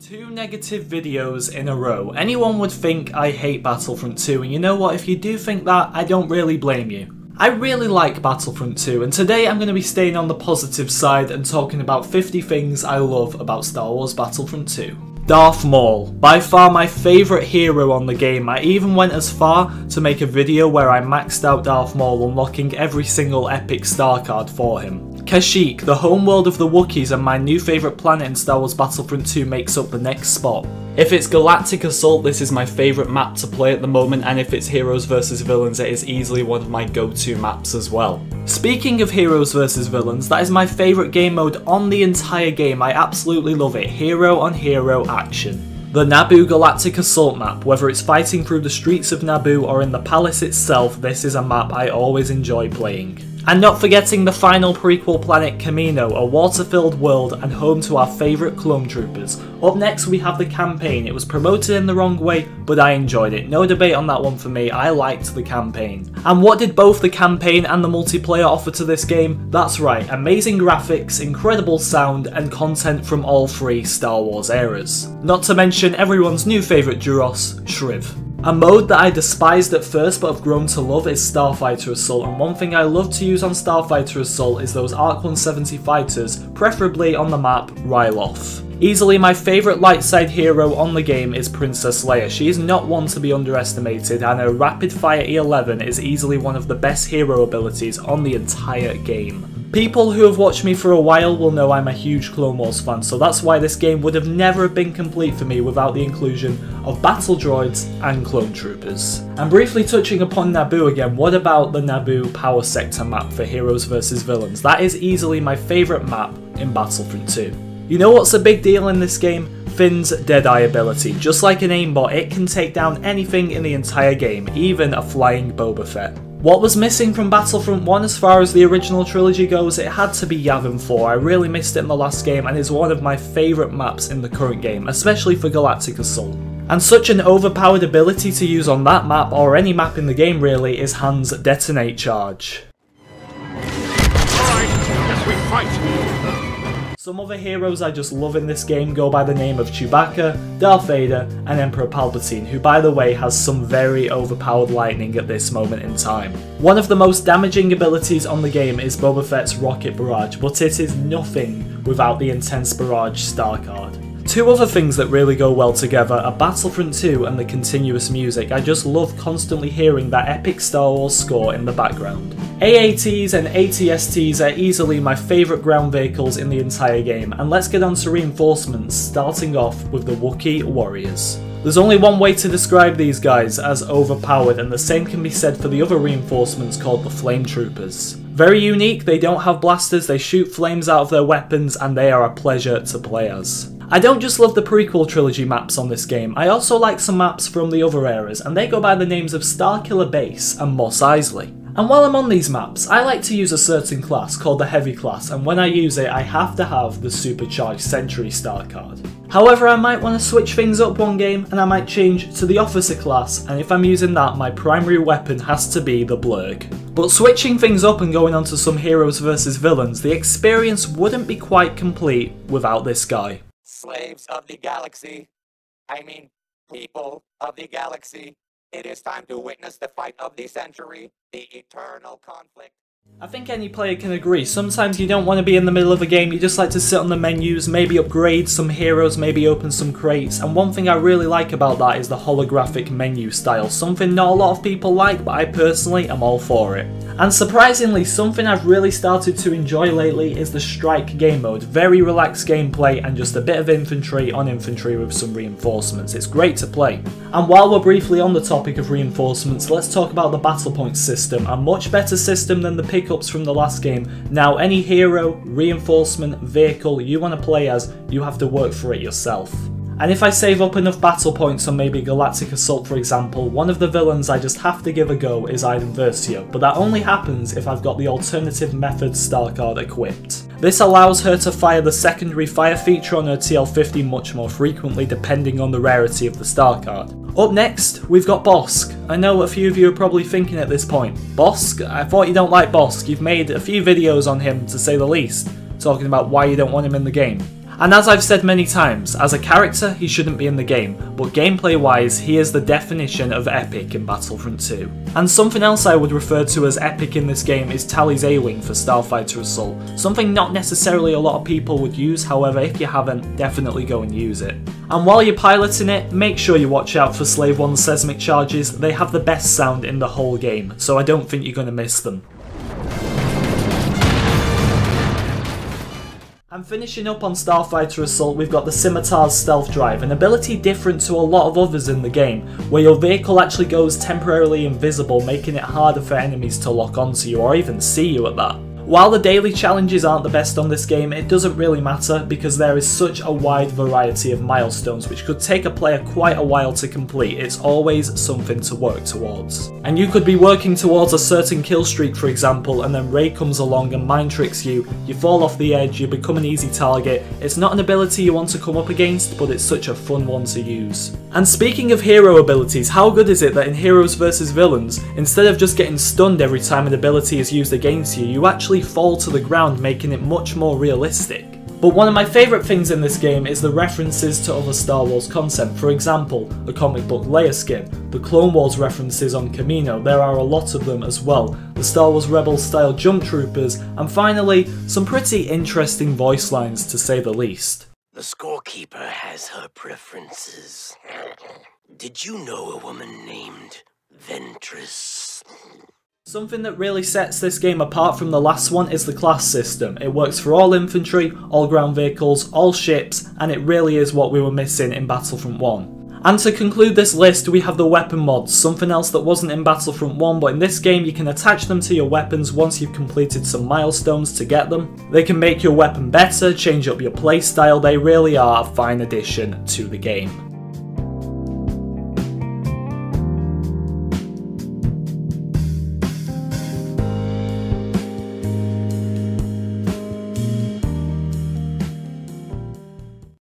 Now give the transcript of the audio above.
Two negative videos in a row. Anyone would think I hate Battlefront 2, and you know what, if you do think that, I don't really blame you. I really like Battlefront 2, and today I'm going to be staying on the positive side and talking about 50 things I love about Star Wars Battlefront 2. Darth Maul, by far my favourite hero on the game. I even went as far to make a video where I maxed out Darth Maul, unlocking every single epic star card for him. Kashyyyk, the homeworld of the Wookiees and my new favourite planet in Star Wars Battlefront 2, makes up the next spot. If it's Galactic Assault, this is my favourite map to play at the moment, and if it's Heroes vs Villains, it is easily one of my go-to maps as well. Speaking of Heroes vs Villains, that is my favourite game mode on the entire game. I absolutely love it. Hero on hero action. The Naboo Galactic Assault map, whether it's fighting through the streets of Naboo or in the palace itself, this is a map I always enjoy playing. And not forgetting the final prequel planet Kamino, a water-filled world and home to our favourite clone troopers. Up next we have the campaign. It was promoted in the wrong way, but I enjoyed it. No debate on that one for me, I liked the campaign. And what did both the campaign and the multiplayer offer to this game? That's right, amazing graphics, incredible sound, and content from all three Star Wars eras. Not to mention everyone's new favourite Duros, Shriv. A mode that I despised at first but have grown to love is Starfighter Assault, and one thing I love to use on Starfighter Assault is those Arc 170 fighters, preferably on the map Ryloth. Easily my favourite light side hero on the game is Princess Leia. She is not one to be underestimated, and her rapid fire E11 is easily one of the best hero abilities on the entire game. People who have watched me for a while will know I'm a huge Clone Wars fan, so that's why this game would have never been complete for me without the inclusion of battle droids and clone troopers. And briefly touching upon Naboo again, what about the Naboo Power Sector map for Heroes vs Villains? That is easily my favourite map in Battlefront 2. You know what's a big deal in this game? Finn's Deadeye ability. Just like an aimbot, it can take down anything in the entire game, even a flying Boba Fett. What was missing from Battlefront 1 as far as the original trilogy goes? It had to be Yavin 4. I really missed it in the last game and is one of my favourite maps in the current game, especially for Galactic Assault. And such an overpowered ability to use on that map, or any map in the game really, is Han's Detonate charge. Alright, yes we fight! Some other heroes I just love in this game go by the name of Chewbacca, Darth Vader, and Emperor Palpatine, who by the way has some very overpowered lightning at this moment in time. One of the most damaging abilities on the game is Boba Fett's Rocket Barrage, but it is nothing without the Intense Barrage star card. Two other things that really go well together are Battlefront 2 and the continuous music. I just love constantly hearing that epic Star Wars score in the background. AATs and ATSTs are easily my favourite ground vehicles in the entire game, and let's get on to reinforcements, starting off with the Wookiee Warriors. There's only one way to describe these guys, as overpowered, and the same can be said for the other reinforcements called the Flame Troopers. Very unique, they don't have blasters, they shoot flames out of their weapons, and they are a pleasure to play as. I don't just love the prequel trilogy maps on this game, I also like some maps from the other eras, and they go by the names of Starkiller Base and Mos Eisley. And while I'm on these maps, I like to use a certain class called the Heavy class, and when I use it I have to have the Supercharged Century star card. However, I might want to switch things up one game and I might change to the Officer class, and if I'm using that, my primary weapon has to be the Blurg. But switching things up and going on to some Heroes vs Villains, the experience wouldn't be quite complete without this guy. Slaves of the galaxy, people of the galaxy, it is time to witness the fight of the century, the eternal conflict. I think any player can agree, sometimes you don't want to be in the middle of a game, you just like to sit on the menus, maybe upgrade some heroes, maybe open some crates, and one thing I really like about that is the holographic menu style, something not a lot of people like, but I personally am all for it. And surprisingly, something I've really started to enjoy lately is the Strike game mode. Very relaxed gameplay and just a bit of infantry on infantry with some reinforcements. It's great to play. And while we're briefly on the topic of reinforcements, let's talk about the battle points system. A much better system than the pickups from the last game. Now any hero, reinforcement, vehicle you want to play as, you have to work for it yourself. And if I save up enough battle points on maybe Galactic Assault for example, one of the villains I just have to give a go is Iden Versio, but that only happens if I've got the alternative method star card equipped. This allows her to fire the secondary fire feature on her TL50 much more frequently depending on the rarity of the star card. Up next, we've got Bossk. I know a few of you are probably thinking at this point, Bossk? I thought you don't like Bossk, you've made a few videos on him to say the least, talking about why you don't want him in the game. And as I've said many times, as a character he shouldn't be in the game, but gameplay wise he is the definition of epic in Battlefront 2. And something else I would refer to as epic in this game is Tallie's A-Wing for Starfighter Assault, something not necessarily a lot of people would use, however if you haven't, definitely go and use it. And while you're piloting it, make sure you watch out for Slave 1's seismic charges, they have the best sound in the whole game, so I don't think you're going to miss them. And finishing up on Starfighter Assault, we've got the Scimitar's stealth drive, an ability different to a lot of others in the game, where your vehicle actually goes temporarily invisible, making it harder for enemies to lock onto you or even see you at that. While the daily challenges aren't the best on this game, it doesn't really matter because there is such a wide variety of milestones which could take a player quite a while to complete. It's always something to work towards. And you could be working towards a certain kill streak for example, and then Rey comes along and mind tricks you, you fall off the edge, you become an easy target. It's not an ability you want to come up against, but it's such a fun one to use. And speaking of hero abilities, how good is it that in Heroes vs Villains, instead of just getting stunned every time an ability is used against you, you actually fall to the ground, making it much more realistic. But one of my favourite things in this game is the references to other Star Wars content. For example, the comic book Leia skin, the Clone Wars references on Kamino, there are a lot of them as well, the Star Wars Rebels style jump troopers, and finally, some pretty interesting voice lines to say the least. The scorekeeper has her preferences. Did you know a woman named Ventress? Something that really sets this game apart from the last one is the class system. It works for all infantry, all ground vehicles, all ships, and it really is what we were missing in Battlefront 1. And to conclude this list, we have the weapon mods, something else that wasn't in Battlefront 1, but in this game you can attach them to your weapons once you've completed some milestones to get them. They can make your weapon better, change up your playstyle, they really are a fine addition to the game.